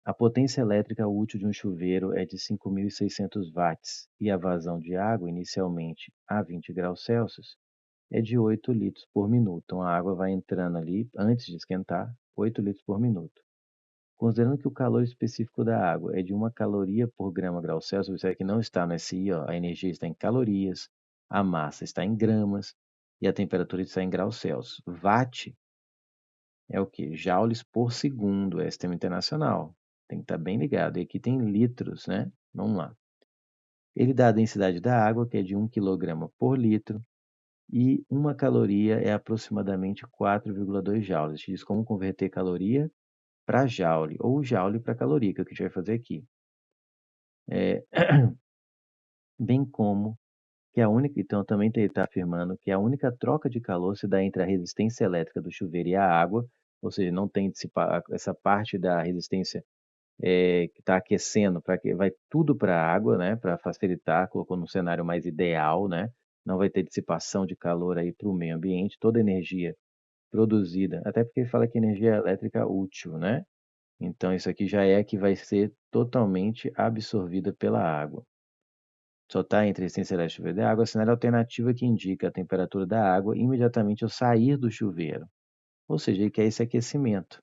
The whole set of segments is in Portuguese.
A potência elétrica útil de um chuveiro é de 5.600 watts e a vazão de água, inicialmente a 20 graus Celsius, é de 8 litros por minuto. Então a água vai entrando ali, antes de esquentar, 8 litros por minuto. Considerando que o calor específico da água é de 1 caloria por grama grau Celsius, isso aqui não está no SI, ó, a energia está em calorias, a massa está em gramas e a temperatura está em graus Celsius. Watt é o quê? Joules por segundo, é sistema internacional. Tem que estar bem ligado. E aqui tem litros, né? Vamos lá. Ele dá a densidade da água, que é de 1 kg por litro, e 1 caloria é aproximadamente 4,2 joules. Te diz como converter caloria para joule, ou joule para caloria, que é o que a gente vai fazer aqui. Bem como que a única, então também está afirmando que a única troca de calor se dá entre a resistência elétrica do chuveiro e a água, ou seja, não tem essa parte da resistência que está aquecendo, para que vai tudo para a água, né, para facilitar, colocou num cenário mais ideal, né, não vai ter dissipação de calor aí para o meio ambiente, toda energia produzida, até porque ele fala que energia elétrica útil, né, então isso aqui já é que vai ser totalmente absorvida pela água. Só está entre a resistência elétrica e chuveiro de água, sinal alternativa que indica a temperatura da água imediatamente ao sair do chuveiro, ou seja, ele quer esse aquecimento.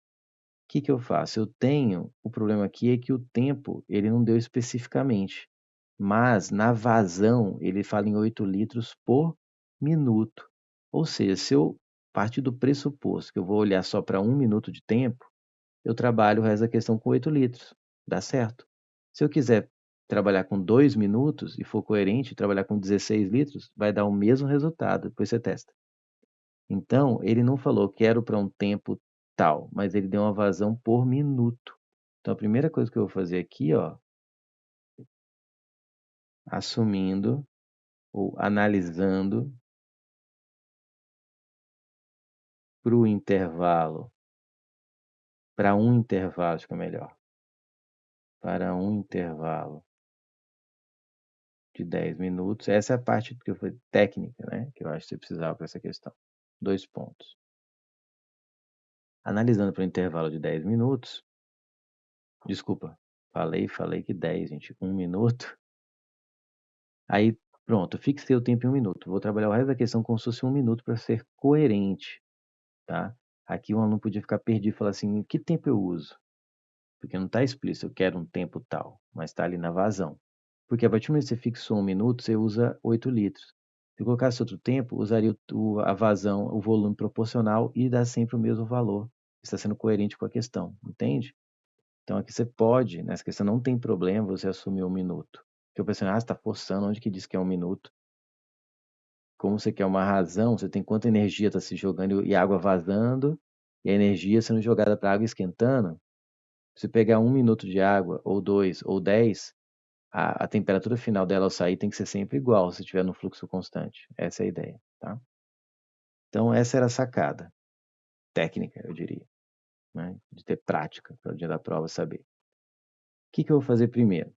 O que que eu faço? Eu tenho o problema aqui é que o tempo ele não deu especificamente, mas na vazão ele fala em 8 litros por minuto. Ou seja, se eu partir do pressuposto que eu vou olhar só para 1 minuto de tempo, eu trabalho o resto da questão com 8 litros. Dá certo. Se eu quiser trabalhar com 2 minutos e for coerente, trabalhar com 16 litros, vai dar o mesmo resultado, depois você testa. Então, ele não falou quero para um tempo tal, mas ele deu uma vazão por minuto. Então, a primeira coisa que eu vou fazer aqui, ó, assumindo ou analisando para um intervalo, acho que é melhor, para um intervalo de 10 minutos. Essa é a parte que foi técnica, né, que eu acho que você precisava para essa questão. 2 pontos. Analisando para um intervalo de 10 minutos, desculpa, falei que 10, gente, 1 minuto. Aí, pronto, eu fixei o tempo em 1 minuto. Vou trabalhar o resto da questão como se fosse 1 minuto para ser coerente, tá? Aqui o aluno podia ficar perdido e falar assim, que tempo eu uso? Porque não está explícito, eu quero um tempo tal, mas está ali na vazão. Porque a partir do momento que você fixou 1 minuto, você usa 8 litros. Se eu colocasse outro tempo, usaria a vazão, o volume proporcional e dá sempre o mesmo valor. Está sendo coerente com a questão, entende? Então aqui você pode, nessa questão não tem problema você assumir 1 minuto. Porque eu pensei, você está forçando, onde que diz que é 1 minuto? Como você quer uma razão, você tem quanta energia está se jogando e água vazando, e a energia sendo jogada para a água esquentando. Se pegar 1 minuto de água, ou 2, ou 10, a temperatura final dela ao sair tem que ser sempre igual, se estiver no fluxo constante. Essa é a ideia, tá? Então essa era a sacada técnica, eu diria, né? De ter prática, para o dia da prova saber. O que que eu vou fazer primeiro?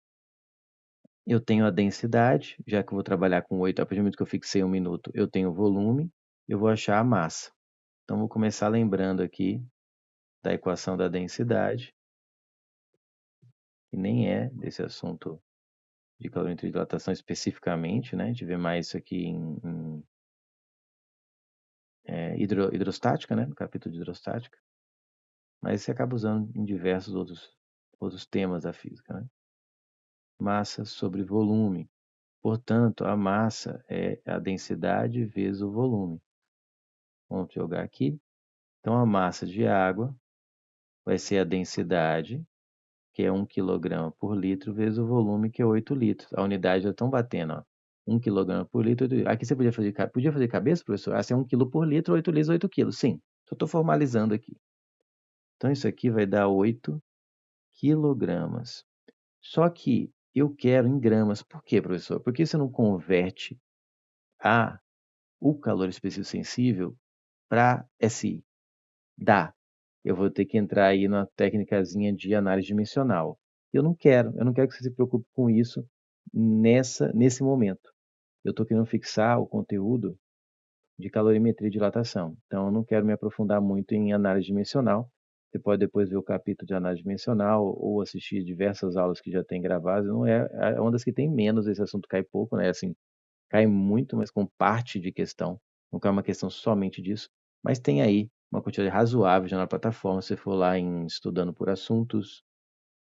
Eu tenho a densidade, já que eu vou trabalhar com 8, a partir do momento que eu fixei 1 minuto, eu tenho o volume, eu vou achar a massa. Então, vou começar lembrando aqui da equação da densidade, que nem é desse assunto de calorimetria de dilatação especificamente, né? A gente vê mais isso aqui em hidrostática, né? No capítulo de hidrostática. Mas você acaba usando em diversos outros temas da física, né? Massa sobre volume. Portanto, a massa é a densidade vezes o volume. Vamos jogar aqui. Então, a massa de água vai ser a densidade, que é 1 kg por litro, vezes o volume, que é 8 litros. A unidade já estão batendo, ó. 1 kg por litro. Aqui você podia fazer cabeça, professor? Ah, se é 1 kg por litro, 8 litros, 8 quilos. Sim, só estou formalizando aqui. Então, isso aqui vai dar 8 quilogramas. Só que eu quero em gramas. Por quê, professor? Por que você não converte o calor específico sensível para SI? Dá. Eu vou ter que entrar aí na técnicazinha de análise dimensional. Eu não quero que você se preocupe com isso nesse momento. Eu estou querendo fixar o conteúdo de calorimetria e dilatação. Então, eu não quero me aprofundar muito em análise dimensional, Você pode depois ver o capítulo de análise dimensional ou assistir diversas aulas que já tem gravadas. Não é uma das que tem menos, esse assunto cai pouco, né? Assim, cai muito, mas com parte de questão. Não cai uma questão somente disso. Mas tem aí uma quantidade razoável já na plataforma. Se você for lá em Estudando por Assuntos,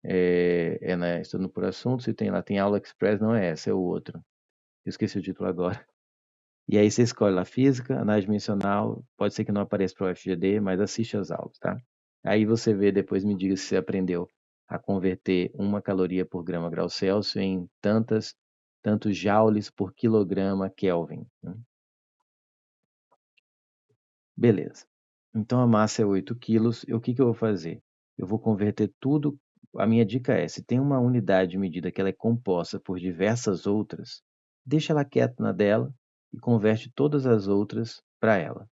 né, Estudando por Assuntos, e tem lá, tem Aula Express, não é essa, é o outro. Eu esqueci o título agora. E aí você escolhe lá física, análise dimensional, pode ser que não apareça para o FGD, mas assiste as aulas, tá? Aí você vê, depois me diga se você aprendeu a converter 1 caloria por grama grau Celsius em tantos joules por quilograma Kelvin, né? Beleza. Então a massa é 8 quilos, e o que que eu vou fazer? Eu vou converter tudo, a minha dica é, se tem uma unidade de medida que ela é composta por diversas outras, deixa ela quieta na dela e converte todas as outras para ela,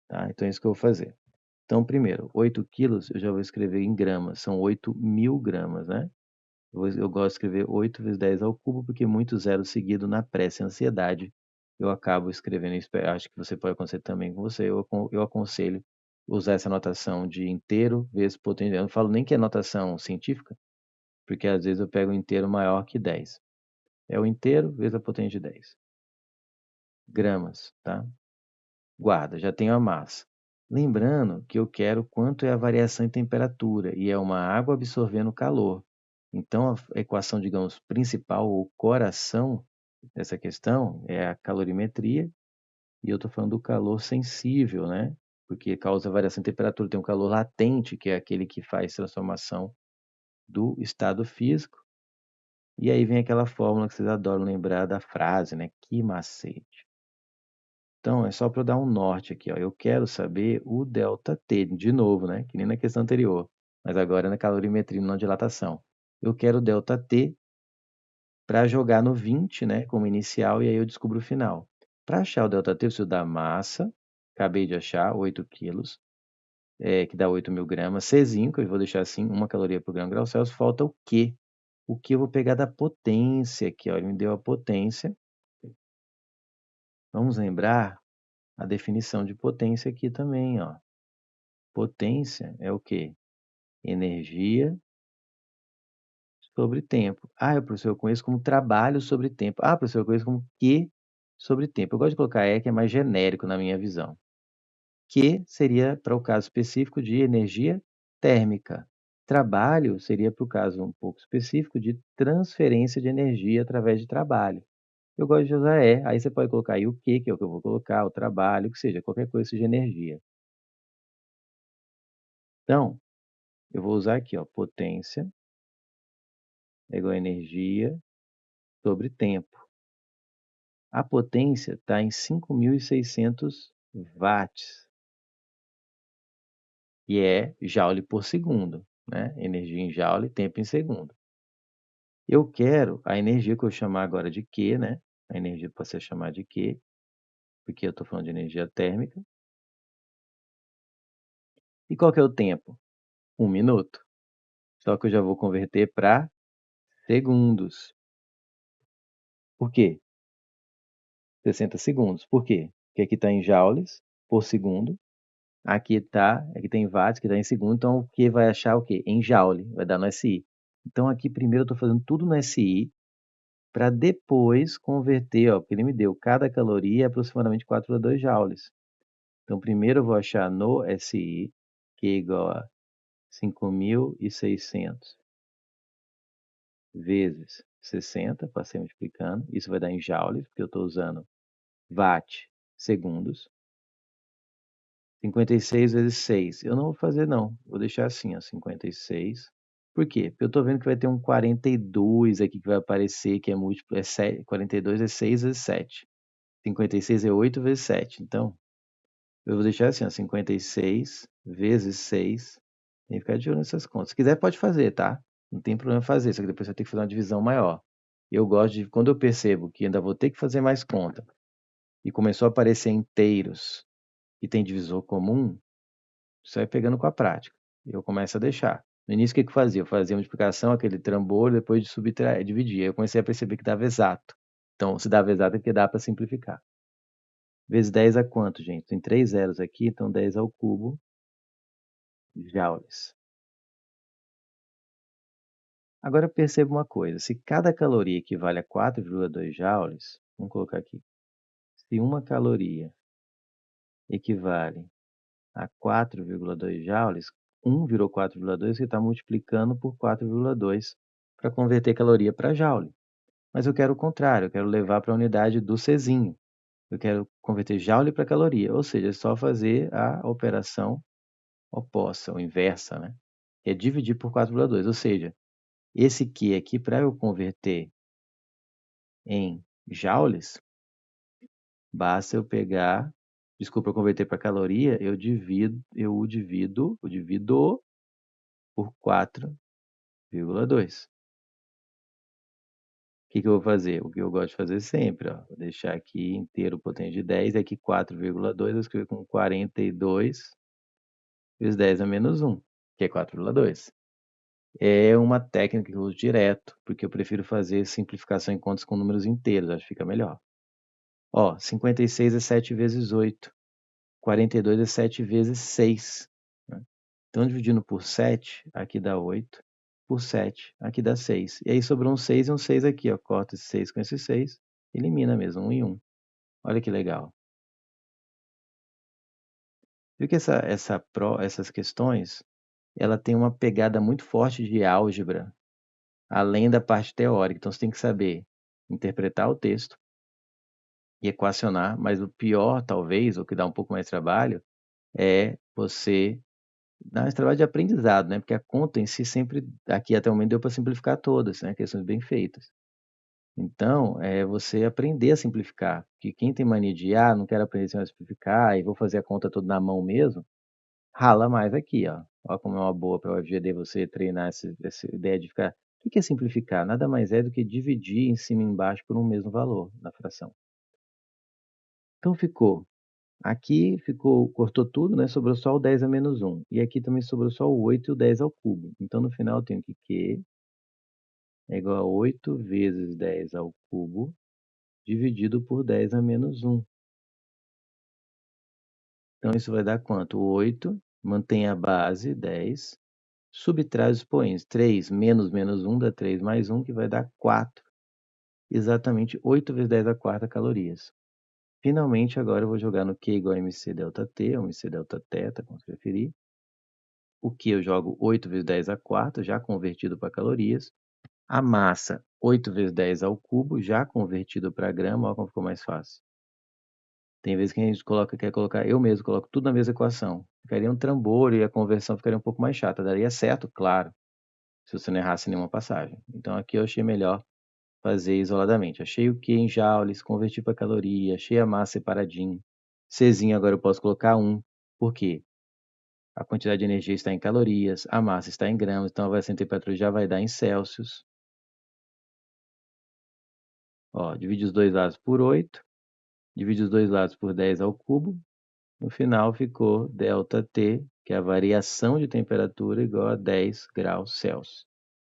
tá? Então é isso que eu vou fazer. Então, primeiro, 8 quilos eu já vou escrever em gramas, são 8.000 gramas, né? Eu gosto de escrever 8 vezes 10 ao cubo, porque muito zero seguido na pressa e ansiedade, eu acabo escrevendo isso. Acho que você pode acontecer também com você. Eu aconselho usar essa notação de inteiro vezes potência. Eu não falo nem que é notação científica, porque às vezes eu pego um inteiro maior que 10. É o inteiro vezes a potência de 10. Gramas, tá? Guarda, já tenho a massa. Lembrando que eu quero quanto é a variação em temperatura, e é uma água absorvendo calor. Então, a equação, digamos, principal, ou coração dessa questão é a calorimetria, e eu estou falando do calor sensível, né? Porque causa variação em temperatura. Tem um calor latente, que é aquele que faz transformação do estado físico. E aí vem aquela fórmula que vocês adoram lembrar da frase, né? Que macete. Então, é só para eu dar um norte aqui, ó. Eu quero saber o ΔT, de novo, né? Que nem na questão anterior, mas agora é na calorimetria, não dilatação. Eu quero o ΔT para jogar no 20, né, como inicial, e aí eu descubro o final. Para achar o ΔT, eu preciso da massa, acabei de achar, 8 quilos, que dá 8.000 gramas. Czinho, que eu vou deixar assim, 1 caloria por grama grau Celsius. Falta o Q. O Q eu vou pegar da potência aqui, ó. Ele me deu a potência. Vamos lembrar a definição de potência aqui também, ó. Potência é o quê? Energia sobre tempo. Ah, professor, eu conheço como trabalho sobre tempo. Ah, professor, eu conheço como Q sobre tempo. Eu gosto de colocar E, que é mais genérico na minha visão. Q seria para o caso específico de energia térmica. Trabalho seria para o caso um pouco específico de transferência de energia através de trabalho. Eu gosto de usar E, aí você pode colocar aí o Q, que é o que eu vou colocar, o trabalho, que seja, qualquer coisa seja energia. Então, eu vou usar aqui, ó, potência é igual a energia sobre tempo. A potência está em 5.600 watts, e é joule por segundo, né? Energia em joule, tempo em segundo. Eu quero a energia que eu chamar agora de Q, né? A energia pode ser chamada de Q, porque eu estou falando de energia térmica. E qual que é o tempo? 1 minuto. Só que eu já vou converter para segundos. Por quê? 60 segundos. Por quê? Porque aqui está em joules por segundo. Aqui tem watts, que está em segundo, então o que vai achar o quê? Em joule, vai dar no SI. Então aqui primeiro eu estou fazendo tudo no SI, para depois converter, ó, porque ele me deu cada caloria é aproximadamente 4,2 joules. Então primeiro eu vou achar no SI, que é igual a 5.600 vezes 60, passei multiplicando, isso vai dar em joules, porque eu estou usando watt segundos. 56 vezes 6. Eu não vou fazer não, vou deixar assim, ó, 56. Por quê? Porque eu estou vendo que vai ter um 42 aqui que vai aparecer, que é múltiplo, 42 é 6 vezes 7. 56 é 8 vezes 7. Então, eu vou deixar assim, ó, 56 vezes 6. Tem que ficar de olho nessas contas. Se quiser, pode fazer, tá? Não tem problema fazer, só que depois você vai ter que fazer uma divisão maior. Eu gosto de, quando eu percebo que ainda vou ter que fazer mais conta, e começou a aparecer inteiros e tem divisor comum, isso vai pegando com a prática. Eu começo a deixar. No início, o que que eu fazia? Eu fazia multiplicação, aquele trambolho, depois de subtrair, dividir. Aí eu comecei a perceber que dava exato. Então, se dava exato é porque dá para simplificar. Vezes 10 é quanto, gente? Tem 3 zeros aqui, então 10 ao cubo joules. Agora perceba uma coisa, se cada caloria equivale a 4,2 joules, vamos colocar aqui, se uma caloria equivale a 4,2 joules, 1 virou 4,2, você está multiplicando por 4,2 para converter caloria para joule. Mas eu quero o contrário, eu quero levar para a unidade do Czinho. Eu quero converter joule para caloria, ou seja, é só fazer a operação oposta, ou inversa, né? Que é dividir por 4,2, ou seja, esse Q aqui, para eu converter em joules, basta eu pegar, desculpa, eu converter para caloria, eu divido por 4,2. O que que eu vou fazer? O que eu gosto de fazer sempre, ó, vou deixar aqui inteiro potente de 10, aqui 4,2, eu escrevo com 42 vezes 10 a menos 1, que é 4,2. É uma técnica que eu uso direto, porque eu prefiro fazer simplificação em contas com números inteiros, acho que fica melhor. Ó, 56 é 7 vezes 8, 42 é 7 vezes 6. Né? Então, dividindo por 7, aqui dá 8, por 7, aqui dá 6. E aí sobrou um 6 e um 6 aqui, ó. Corta esse 6 com esse 6, elimina mesmo, 1 e 1. Olha que legal. Viu que essas questões, ela tem uma pegada muito forte de álgebra, além da parte teórica. Então, você tem que saber interpretar o texto e equacionar, mas o pior, talvez, o que dá um pouco mais de trabalho, é você dar esse trabalho de aprendizado, né? Porque a conta em si sempre, aqui até o momento, deu para simplificar todas, né? Questões bem feitas. Então, é você aprender a simplificar. Porque quem tem mania de, não quero aprender a simplificar e vou fazer a conta toda na mão mesmo, rala mais aqui, ó. Ó como é uma boa para o FGD você treinar essa ideia de ficar. O que é simplificar? Nada mais é do que dividir em cima e embaixo por um mesmo valor na fração. Então ficou. Aqui cortou tudo, né? Sobrou só o 10 a menos 1. E aqui também sobrou só o 8 e o 10 ao cubo. Então no final eu tenho que Q é igual a 8 vezes 10 ao cubo dividido por 10 a menos 1. Então isso vai dar quanto? 8, mantém a base, 10, subtrai os expoentes. 3 menos 1 dá 3 mais 1, que vai dar 4. Exatamente 8 vezes 10 a quarta calorias. Finalmente, agora eu vou jogar no Q igual a mc delta T, ou mc delta θ, como você preferir. O Q eu jogo 8 vezes 10 a quarta, já convertido para calorias. A massa, 8 vezes 10 ao cubo, já convertido para grama. Olha como ficou mais fácil. Tem vezes que a gente quer colocar, eu mesmo coloco tudo na mesma equação. Ficaria um trambolho e a conversão ficaria um pouco mais chata. Daria certo, claro, se você não errasse nenhuma passagem. Então aqui eu achei melhor fazer isoladamente. Achei o Q em joules, converti para caloria, achei a massa separadinho. Czinho agora eu posso colocar 1. Por quê? A quantidade de energia está em calorias, a massa está em gramas, então a variação de temperatura já vai dar em Celsius. Ó, divide os dois lados por 8, divide os dois lados por 10 ao cubo. No final ficou ΔT, que é a variação de temperatura igual a 10 graus Celsius.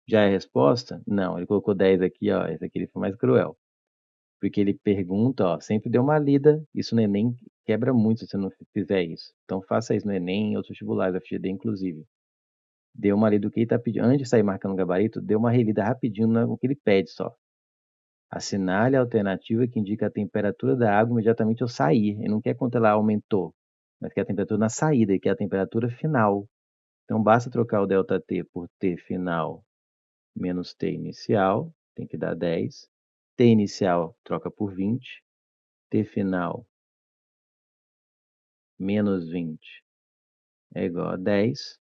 Já é a resposta? Não, ele colocou 10 aqui, ó, esse aqui ele foi mais cruel. Porque ele pergunta, ó, sempre dê uma lida, isso no Enem quebra muito se você não fizer isso. Então faça isso no Enem, outros vestibulares, FGD inclusive. Dê uma lida do que ele está pedindo. Antes de sair marcando o gabarito, dê uma relida rapidinho no que ele pede só. Assinale a alternativa que indica a temperatura da água imediatamente ao sair. Ele não quer quanto ela aumentou, mas quer a temperatura na saída, que é a temperatura final. Então basta trocar o ΔT por T final menos T inicial, tem que dar 10. T inicial troca por 20. T final menos 20 é igual a 10.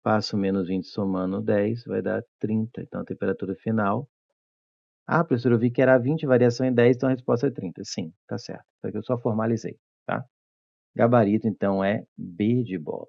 Passo menos 20 somando 10, vai dar 30. Então a temperatura final. Professor, eu vi que era 20, variação em 10, então a resposta é 30. Sim, tá certo. Só que eu só formalizei, tá? Gabarito, então, é B de bola.